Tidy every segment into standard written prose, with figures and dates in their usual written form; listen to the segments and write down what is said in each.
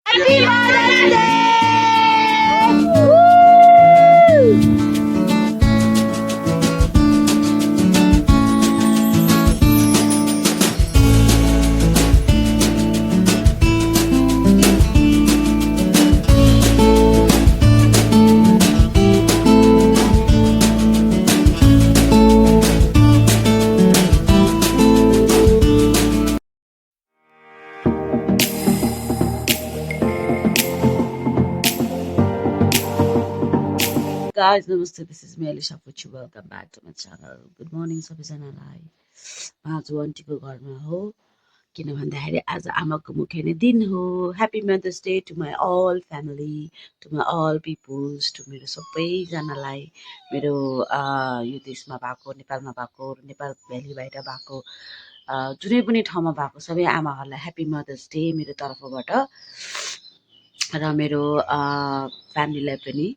Happy Mother's Day! Woo! Guys, namaste. This is me, Alisha Puchu. Welcome back to my channel. Good morning, सबैजनालाई. आज आन्टीको घरमा हो किन भन्दाखेरि आज आमाको मुखे नै दिन हो. Happy mother's day to my all family, to my all peoples, to मेरो सबैजनालाई, मेरो यो देशमा भएको, नेपालमा भएको, नेपाल भ्याली बाहिर भएको, जुनै पनि ठाउँमा भएको सबै आमाहरूलाई ह्यापी मदर्स डे मेरो तर्फबाट. र मेरो फ्यामिलीलाई पनि,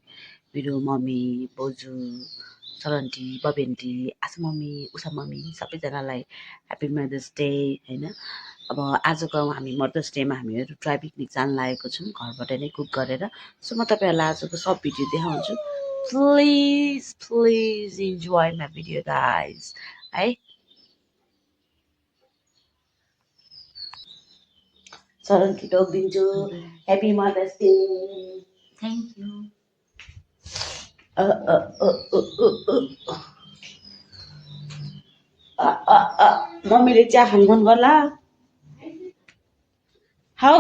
मेरो मम्मी, बोजू, सरन्टी, बबेन्टी, आशा मम्मी, उषा मम्मी सबैजनालाई ह्याप्पी मदर्स डे होइन. अब आजको हामी मदर्स डेमा हामीहरू ड्राई पिकनिक जान लागेको छौँ घरबाट नै कुक गरेर. सो म तपाईँहरूलाई आजको सब भिडियो देखाउँछु. Please please enjoy my video guys है. सरन्टी टोकिदिन्छु. Happy Mother's Day. Thank you. मम्मीले चिया खानु मन गर्ला. हाउ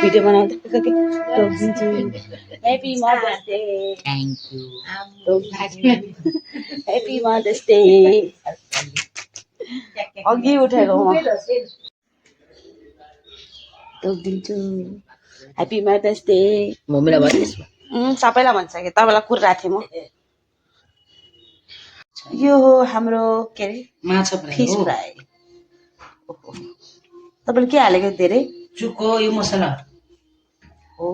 भिडियो बनाउँदै टोकिदिन्छु. Happy Mother's Day. Thank you. Happy Mother's Day. अघि उठेको म टोकिदिन्छु. Happy Mother's day. मम्मीलाई भन्नुहोस्. सबैलाई भनिसकेँ, तपाईँलाई कुरिरहेको थिएँ म. यो हो हाम्रो के अरे माछा फ्राई फिस हो. फ्राई. तपाईँले के हालेको धेरै? चुको यो मसला हो,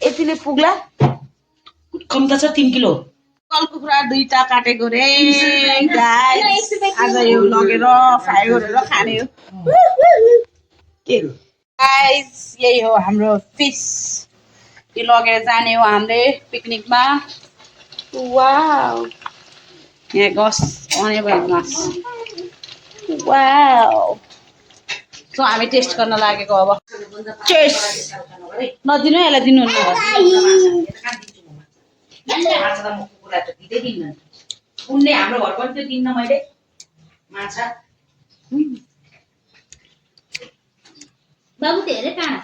यतिले पुग्ला? कम त छ 3 किलो. कल कुखुरा 2टा काटेको रे गाइस. आज यो लगेर फ्राई गरेर खाने हो के गाइस. यही हो हाम्रो फिस. यो लगेर जाने हो हामीले पिकनिकमा. वाउ, यहाँ गस आउने भयो मास. वाउ. सो हामी टेस्ट गर्न लागेको. अब टेस्ट नदिनु है, यसलाई दिनुहुन्न. माछा त म कुकुरलाई त दिँदै दिन्न. उनले हाम्रो घर पनि त्यो दिन्न मैले माछा. बाबु धेरै काँडा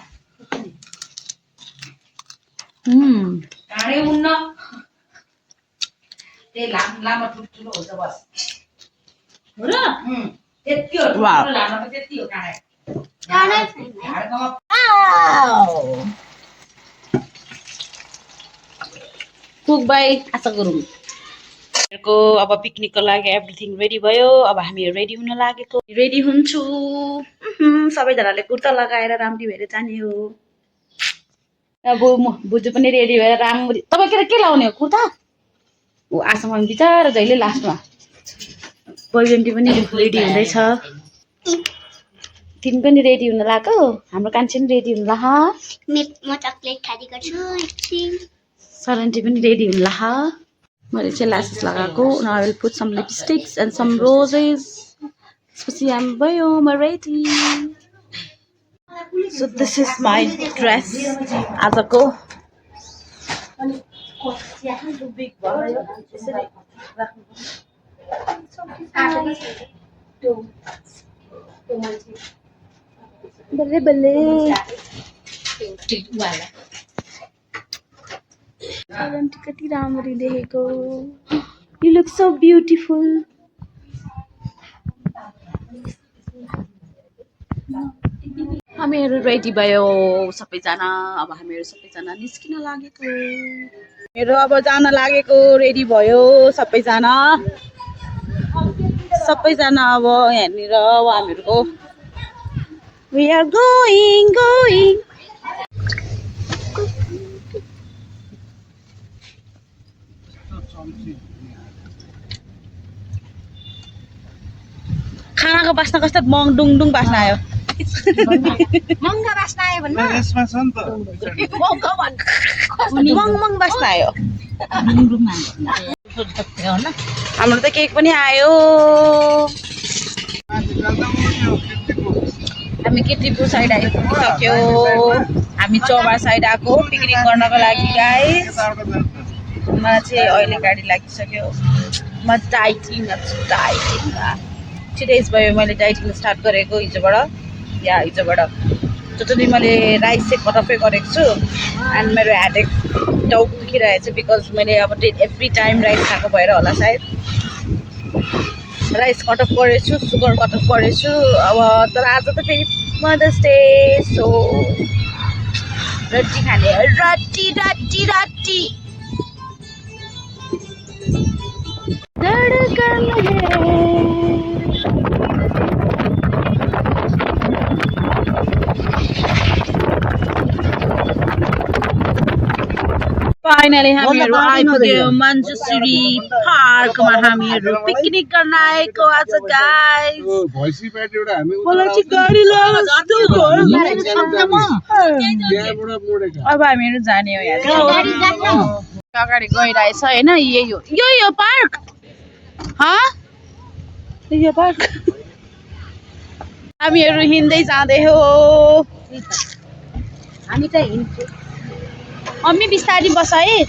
काँडै उन्न. त्यही लामो ठुल्ठुलो हुन्छ बस हो र. त्यति हो ठुल्ठुलो लामो त त्यति हो काँडा. कुक बाई आशा गुरुङ. अब पिकनिकको लागि एभ्रिथिङ रेडी भयो. अब हामीहरू रेडी हुन लागेको. रेडी हुन्छु. सबैजनाले कुर्ता लगाएर राम्री भएर जाने हो. अब बुझ्नु पनि रेडी भएर राम्री. तपाईँ के लाउने हो? कुर्ता. ऊ आशामा बिचरा जहिले लास्टमा. पहिरन्टी पनि रेडी हुँदैछ. तिमी पनि रेडी हुन लाग्यो. हाम्रो कान्छी पनि रेडी हुन लाग. म चकलेट खाँदै गर्छु. सरन्टी पनि रेडी हुन लाग. मैले चाहिँ ल्यासेस लगाएको. Now I will put some lipsticks and some roses. त्यसपछि हामी भयो म ready. So this is my dress आजको. बल्ले बल्ले. सरन्टी कति राम्ररी देखेको. You look so beautiful. हामीहरू रेडी भयो सबैजना. अब हामीहरू सबैजना निस्किन लागेको. मेरो अब जान लागेको. रेडी भयो सबैजना. अब यहाँनिर हामीहरूको we are going. खानाको बास्ना कस्तो डुङडुङ बास्ना आयो महँगा बास्ना आयो भन्नु यसमा छ नि त महँगा भन्नु मङ बास्ना आयो डुङडुङ आयो हाम्रो त केक पनि आयो हामी किर्तिपुर साइड आइसक्यो हामी चौबार साइड आएको पिकनिक गर्नको लागि गाइस मलाई चाहिँ अहिले गाडी लागिसक्यो म डाइटिङमा 2 days भयो मैले डाइटिङ स्टार्ट गरेको हिजोबाट टोटली मैले राइस चाहिँ कटअफै गरेको छु एन्ड मेरो हेडेक टाउको दुखिरहेको छ बिकज मैले अब एभ्री टाइम राइस खाएको भएर होला सायद राइस कटअफ गरेछु सुगर कटअफ गरेछु अब तर आज त फेरि मदर्स डे सो रोटी खाने रोटी रोटी रोटी फाइनली हामीहरू आइपुग्यो मञ्जुश्री पार्कमा हामीहरू पिकनिक गर्न आएको आज गाइस भैँसी प्याट एउटा हामी मलाई चाहिँ गाडी अब हामीहरू जाने हो यहाँ अगाडि गइरहेछ होइन यही हो पार्क यो पार्क हामीहरू हिँड्दै जाँदै हो हामी त हिँड्छौँ मम्मी बिस्तारी बस है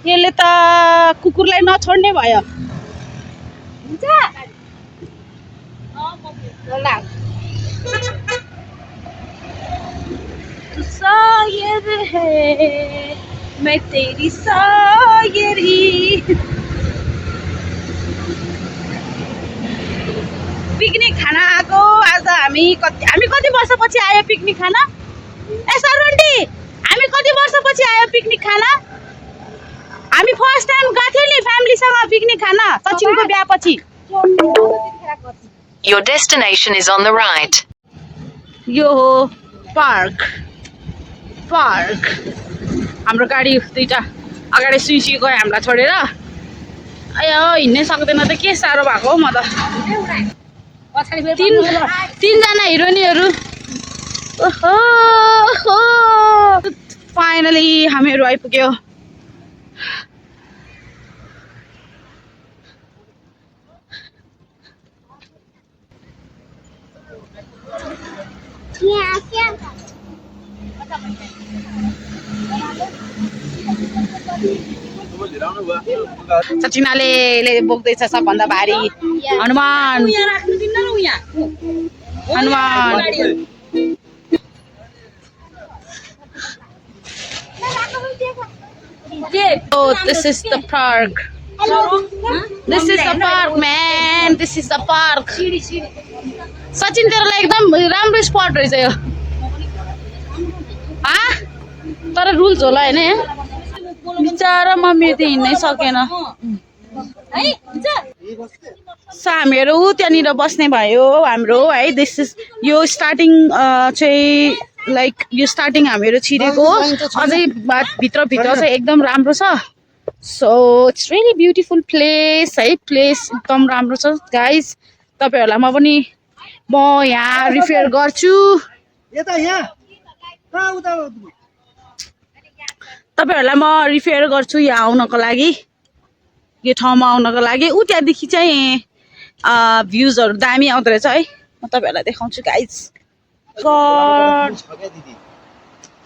यसले त कुकुरलाई नछोड्ने भयो तू शायर है मैं तेरी शायरी पिकनिक खाना आएको आज हामी कति वर्षपछि आयो पिकनिक खाना ए सरोन्डी हामी कति वर्षपछि आयो पिकनिक खाना हामी फर्स्ट टाइम गएको थियौँ नि फ्यामिलीसँग पिकनिक खाना सचिनको बिहापछि Your destination is on the right. यो हो पार्क हाम्रो गाडी दुईटा अगाडि सुइसी गयो हामीलाई छोडेर अयो हिँड्नै सक्दैन त के साह्रो भएको हौ म त तीनजना हिरोइनहरू ओहो फाइनली हामीहरू आइपुग्यो सचिनाले बोक्दैछ सबभन्दा भारी Hanuman Oh, this is the park. This is the park, man. This is the park. Sachin तेरोलाई एकदम राम्रो स्पट रहेछ यो तर रुल्स होला हैन बिचारा मम्मी त हिँड्नै सकेन हामीहरू त्यहाँनिर बस्ने भयो हाम्रो है दिस इज यो स्टार्टिङ चाहिँ लाइक यो स्टार्टिङ हामीहरू छिरेको अझै भित्र चाहिँ एकदम राम्रो छ so it's really beautiful place है प्लेस एकदम राम्रो छ गाइज तपाईहरुलाई म यहाँ रिफर गर्छु तपाईहरुलाई म रिफर गर्छु यहाँ आउनको लागि यो ठाउँमा आउनको लागि उ त्यहाँदेखि चाहिँ भ्यूजहरु दामी आउँदो रहेछ है म तपाईहरुलाई देखाउँछु गाइज हो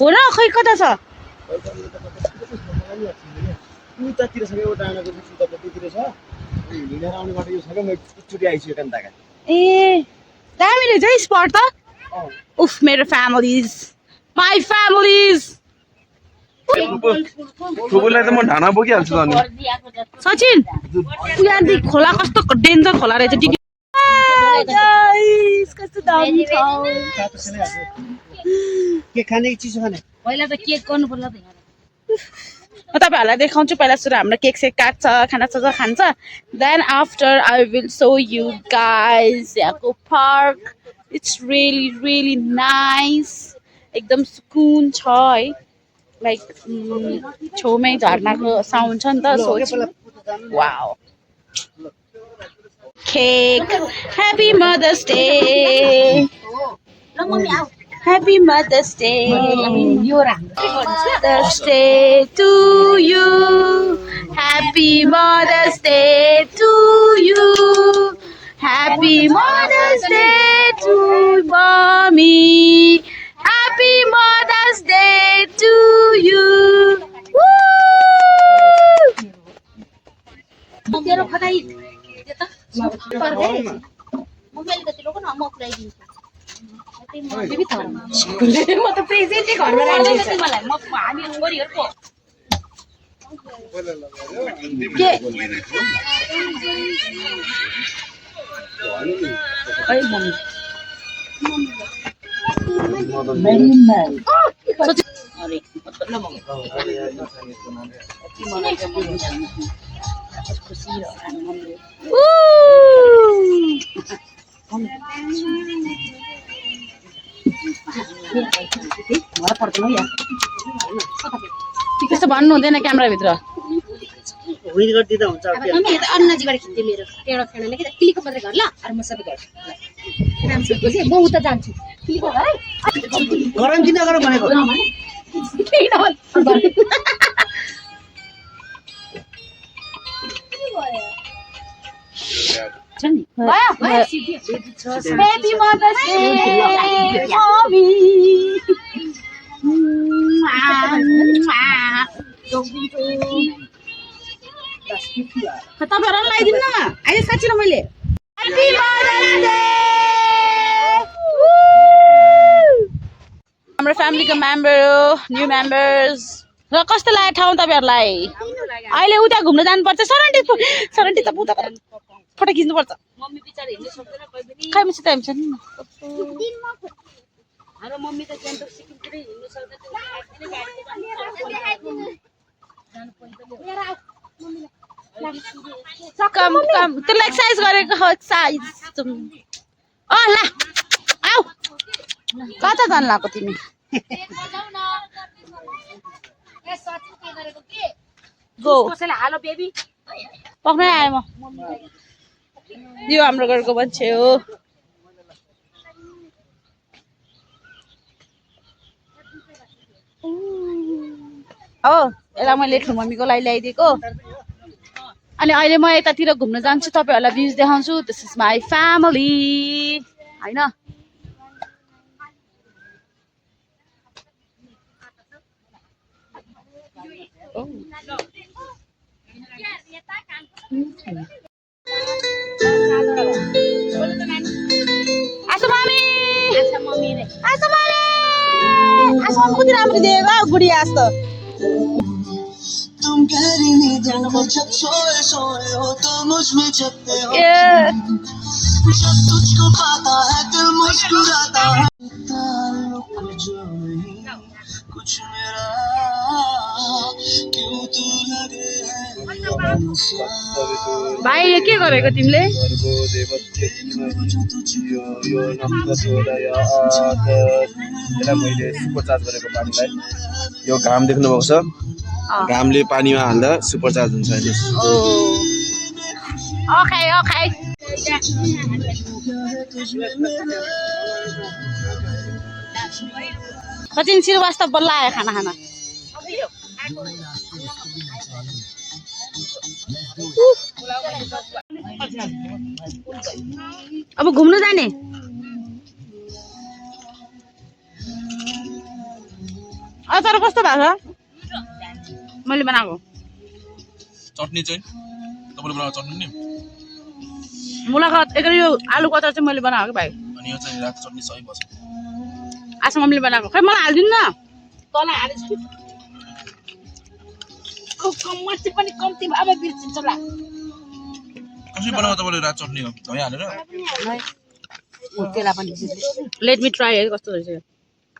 र खै कता छ ए दामी रहेछ है स्पट त उफ मेरो फ्यामिलीज माई फ्यामिलीज फुपूलाई त म ढाना बोकिहाल्छु त अनि सचिन यहाँदेखि खोला कस्तो डेन्जर खोला रहेछ कस्तो दामी छ के खाने चिसो खाने पहिला त केक गर्नु पर्ला त म तपाईहरुलाई देखाउँछु पहिला सुरु हाम्रो केक सेक काट्छ खाना खान्छ then after I will show you guys यहाँको पार्क इट्स रियली नाइस एकदम सुकुन छ है लाइक छेउमै झर्नाको साउन्ड छ नि त so wow Cake. Happy Mother's Day. Happy Mother's Day. Mother's Day to you. Happy Mother's Day to you. Happy Mother's Day to mommy. Happy Mother's Day to you. Woo! तेरो खटाई त्यो त mummy अलिकति रोक न म पुऱ्याइदिन्छु बेबी त म त प्रेजेन्टै घरमा राख्दैछु मलाई म हामी छोरीहरुको के ओइ मम्मी अरे ल मम्मी खुसी र मम्मी मलाई पर्दैन यार त्यस्तो भन्नु हुँदैन क्यामेराभित्र होइन गर्दिदा हुन्छ अब मम्मी त अन्नजीबाट खिच्दै मेरो टेडो फेडले के क्लिक मात्रै गर ल अरु म सबै गर्छु रामसिंहको चाहिँ म उता जान्छु क्लिक गर है गरम किन गरम भनेको केही नभन् Happy Mother's Day, mommy. तपाईँहरूलाई लगाइदिनु न अहिले साँच्ची र मैले Happy Mother's Day. हाम्रो फ्यामिलीको मेम्बर हो न्यू मेम्बर्स र कस्तो लाग्यो ठाउँ तपाईँहरूलाई अहिले उता घुम्न जानुपर्छ सरन्टी त पुता फोटो खिच्नुपर्छ मम्मी बिचारा हिँड्न सक्दैन कहि पनि खै मसित हिँड्छ नि हाम्रो मम्मी त गान्तोक सिक्किमतिरै हिँड्न सक्दैन कम त्यसलाई एक्सर्साइज गरेको एक्सर्साइज अँ ला आऊ कता जानु लाग्यो तिमी गो कसैले हालो बेबी पक्नै आएँ म यो हाम्रो घरको मान्छे हो यसलाई मैले ठुलो मम्मीको लागि ल्याइदिएको अनि अहिले म यतातिर घुम्न जान्छु तपाईँहरूलाई भ्युज देखाउँछु दिस इज माई फ्यामिली होइन आसो मम्मी कति राम्रो दिएको बुढी जस्तो तुम गहरी नींदों में जब सोए सोए हो तो मुझ में जगते हो जब तुझको पाता है दिल मुस्कुराता है ताल्लुक जो नहीं कुछ मेरा क्यों तू लगे है भाइ यो के गरेको तिमीले मैले सुपर चार्ज गरेको पानीलाई यो घाम देख्नु भएको छ घामले पानीमा हाल्दा सुपर चार्ज हुन्छ सचिन श्रीवास्तव बल्ल आयो खाना खाना अब घुम्न जाने अचार कस्तो भएको छ मैले बनाएको चटनी चाहिँ तपाईले बनाएको चटनी नि मुलाको यो आलुको अचार चाहिँ मैले बनाएको भाइ अनि यो चाहिँ रातो चटनी सही बस्छ आज मम्मीले बनाएको खै मलाई हाल्दिनु न तल हालेछु मर्ची पनि कम्ती अब बिर्सिन्छ ल कसरी बनाउँछ तपाईले रातो चटनी हो धै हालेर त्यसलाई पनि लेट मी ट्राई है कस्तो रहेछ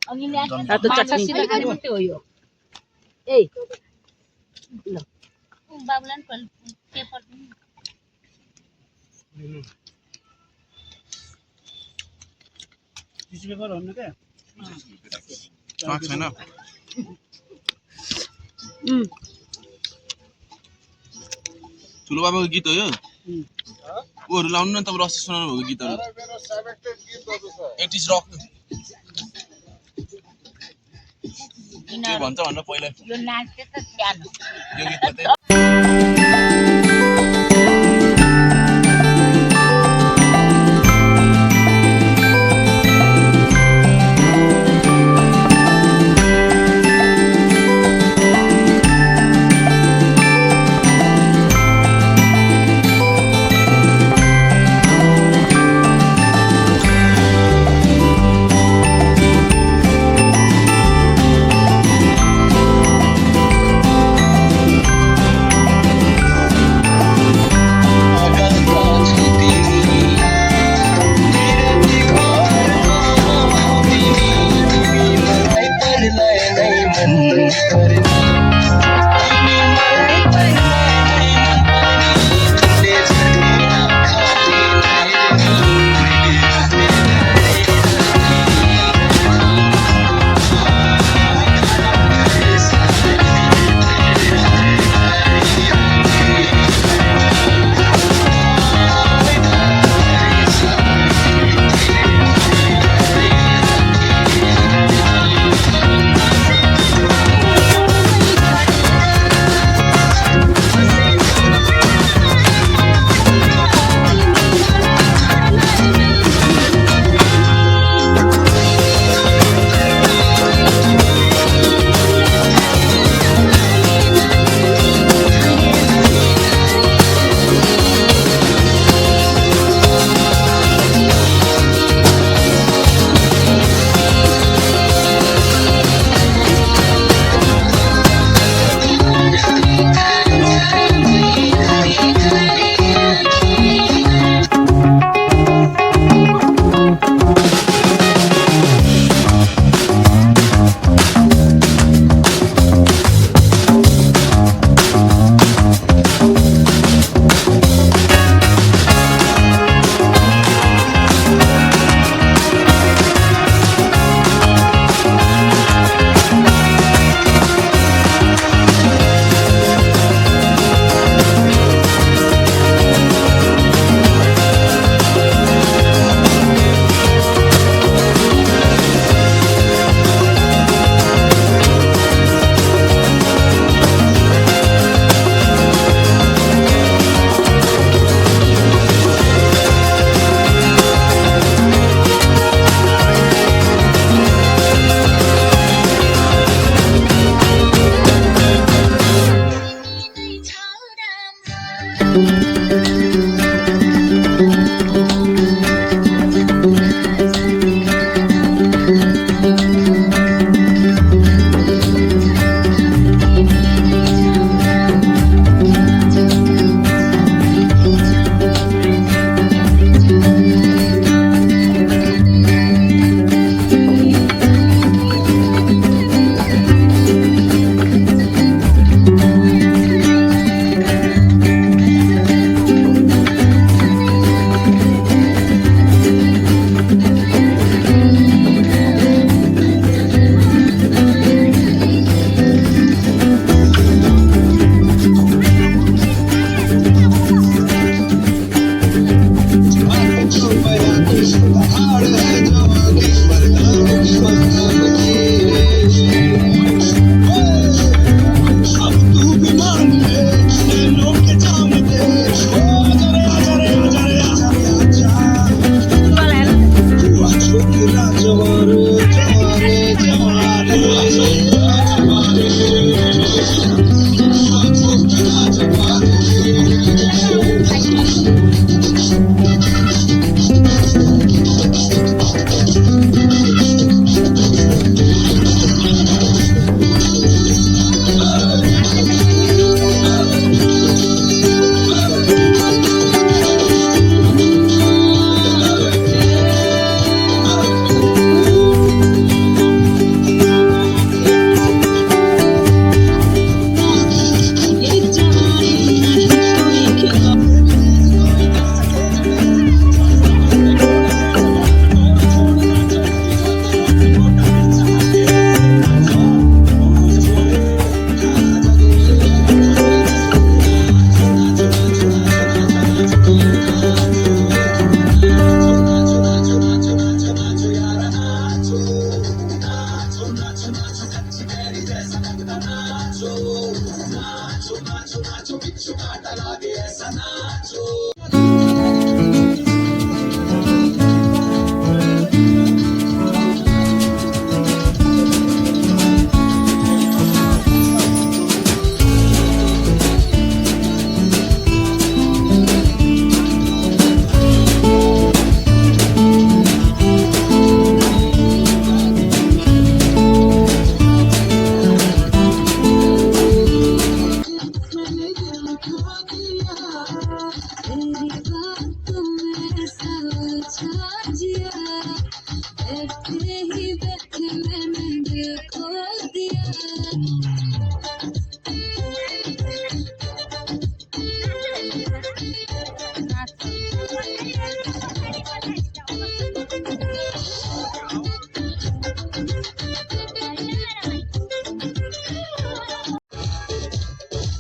अनि रातो चटनी मात्रै हो यो ए ल बाबुलाई पेपर टिस्यु पेपर भन्नु के स्वाद छैन ठुलो बाबाको गीत हो यो ओहरू लाउनु न तपाईँ अस्ति सुनाउनु भएको गीतहरू 80s रक के भन्छ भनेर पहिला यो नाच्छ त सानो यो गीत मात्रै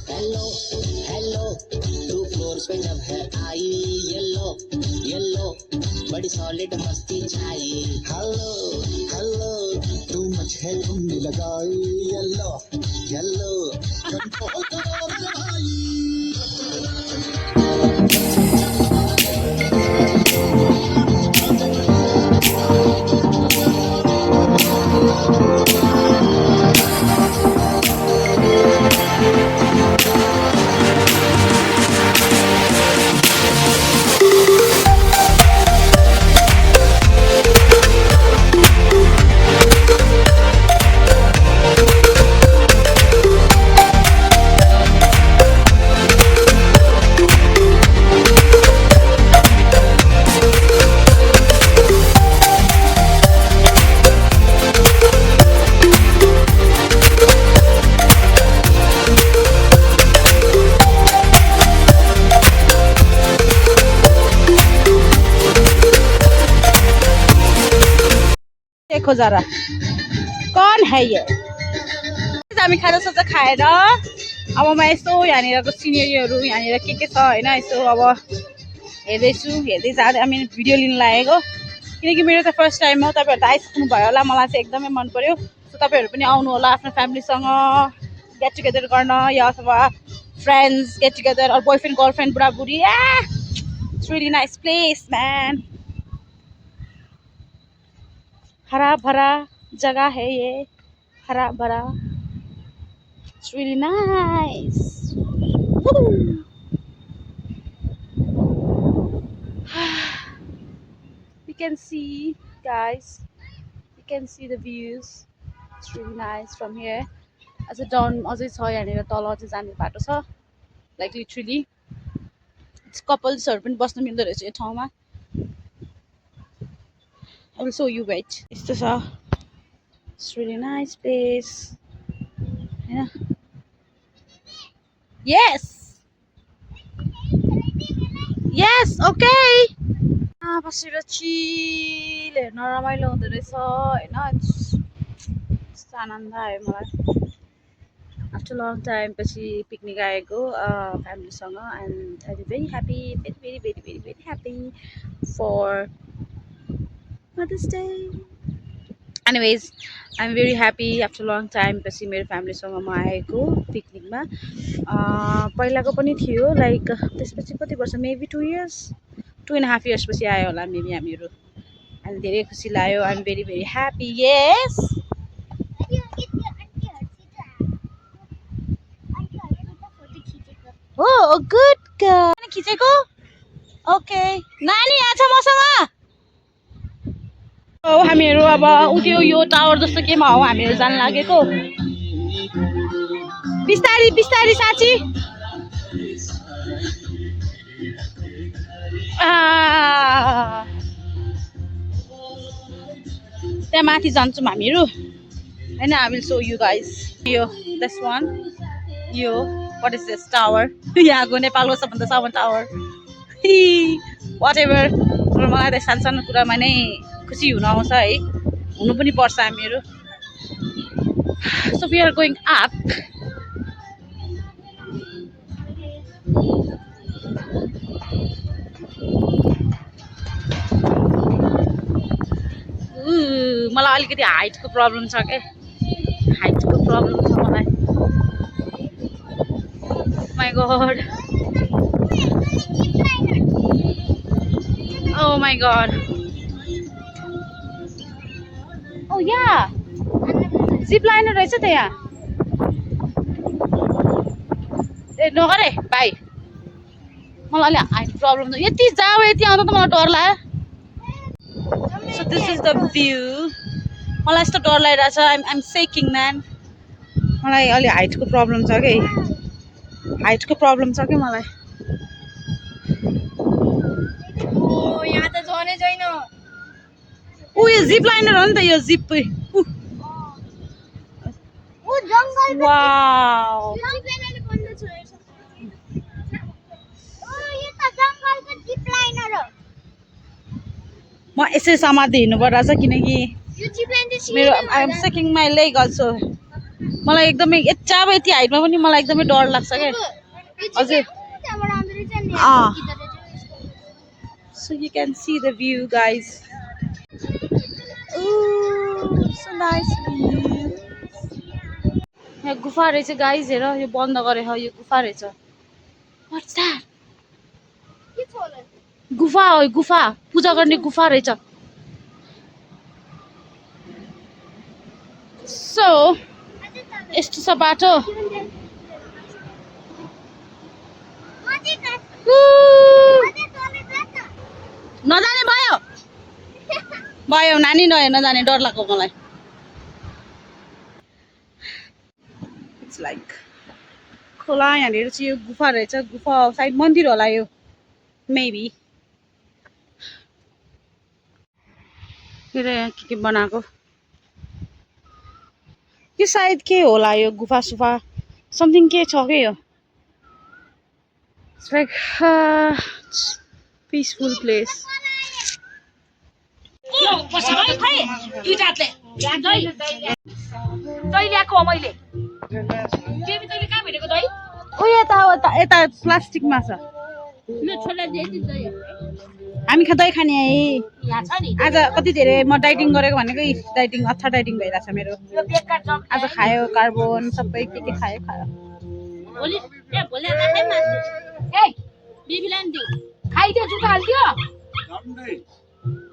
हेलो हेलो टू फ्लोर्स पे जब है आई येलो येलो बड़ी सॉलिड मस्ती छाई हेलो हेलो टू मच है तुमने लगाई येलो येलो कंट्रोल करो मेरे भाई देखो जरा कौन है ये हामी खाजा साजा खाएर अब म यसो यहाँनिरको सिनेरीहरू यहाँनिर के छ होइन यसो अब हेर्दैछु हेर्दै जाँदै हामी भिडियो लिन लागेको किनकि मेरो त फर्स्ट टाइम हो तपाईँहरू त आइसक्नु भयो होला मलाई चाहिँ एकदमै मन पर्यो सो तपाईँहरू पनि आउनु होला आफ्नो फ्यामिलीसँग गेट टुगेदर गर्न या अथवा फ्रेन्ड्स गेट टुगेदर और बोयफ्रेन्ड गर्लफ्रेन्ड बुढाबुढी it's really nice place man हरा भरा जगह है ये हरा भरा it's really nice you can see guys you can see the views it's really nice from here as a down अझै छ यहाँनिर तल चाहिँ जाने बाटो छ लाइक लिटरली कपल्सहरू पनि बस्न मिल्दो रहेछ यो ठाउँमा I will show you wait. It's just it's really nice place. Yeah. Yes. Yes. Okay. बसेर चिल हेर्न रमाइलो हुँदो रहेछ होइन कस्तो आनन्द आयो मलाई आफ्टर लङ टाइम पछि पिकनिक आएको फ्यामिलीसँग and I am very happy very very very very very happy for Mother's Day. Anyways, I'm very happy after long time पछि मेरो फ्यामिलीसँग म आएको पिकनिकमा पहिलाको पनि थियो लाइक त्यसपछि कति वर्ष मेबी 2 years 2.5 years पछि आयो होला मेबी हामीहरू अनि धेरै खुसी लाग्यो I am very very happy यस हो गुड गर्ल खिचेको ओके नानी यहाँ छ मसँग हामीहरू अब उठ्यो यो टावर जस्तो केमा हो हामीहरू जान लागेको बिस्तारी बिस्तारी साँची त्यहाँ माथि जान्छौँ हामीहरू होइन I will so you guys यो दिस वान यो वाट इज दिस टावर यहाँको नेपालको सबभन्दा सानो टावर वाट एभर मलाई त सानो सानो कुरामा नै खुसी हुन आउँछ है हुनु पनि पर्छ हामीहरू so we are going up मलाई अलिकति हाइटको प्रब्लम छ क्या हाइटको प्रब्लम छ मलाई my God oh my god oh yeah zip line रहेछ त यहाँ ए नगरे भाइ मलाई अलि हाइट प्रब्लम छ यति जाऊ यति आउँदा त मलाई डर लाग्यो so this is the view मलाई यस्तो डर लागिरहेको छ I'm shaking man मलाई अलि हाइटको प्रब्लम छ के हाइटको प्रब्लम छ के मलाई यहाँ त झनै छैन ऊ यो जिप लाइनर हो नि त यो जिप वाउ म यसै समात्दै हिँड्नु पर्छ किनकि मेरो I am shaking my leg also मलाई एकदमै अब यति हाइटमा पनि मलाई एकदमै डर लाग्छ क्या हजुर so you can see the view guys ooh so nice view यहाँ गुफा रहेछ गाइज हेर यो बन्द गरे हो यो गुफा रहेछ what's that गुफा हो गुफा पूजा गर्ने गुफा रहेछ so यस्तो छ बाटो नजाने भयो भयो नानी नजाने डर लाग्यो मलाई इट्स लाइक खोला यहाँनिर चाहिँ यो गुफा रहेछ गुफा साइड मन्दिर होला यो मेबी यहाँ के बनाएको यो सायद के होला यो गुफा सुफा समथिङ के छ के यो इट्स लाइक पिसफुल प्लेस यता प्लास्टिकमा छ हामी दही खाने आज कति धेरै म डाइटिङ गरेको भनेको डाइटिङ अच्छा डाइटिङ भइरहेछ मेरो आज खायो कार्बन सबै के खायो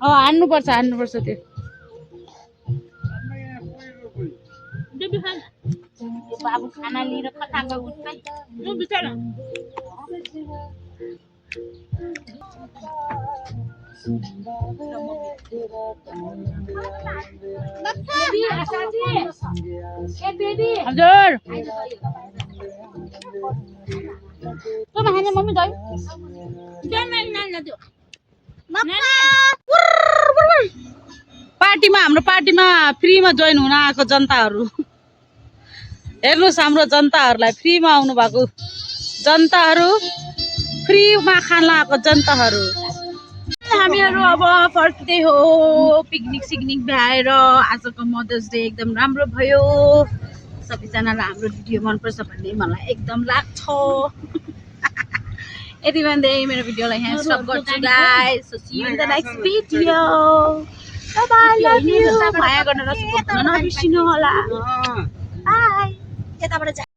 हान्नुपर्छ त्यो बाबु खाना लिएर कता गयो हजुर मम्मी दही हाम्रो पार्टीमा फ्रीमा जोइन हुन आएको जनताहरू हेर्नुहोस् हाम्रो जनताहरूलाई फ्रीमा आउनु भएको जनताहरू फ्रीमा खान आएको जनताहरू हामीहरू अब फर्किँदै हो पिकनिक सिकनिक भ्याएर आजको मदर्स डे एकदम राम्रो भयो सबैजनालाई हाम्रो भिडियो मनपर्छ भन्ने मलाई एकदम लाग्छ यति भन्दै मेरो भिडियोलाई यहाँ स्टप गर्छु guys so see you in the next video bye bye love you माया गर्न नबिर्सिनु होला बाइ यताबाट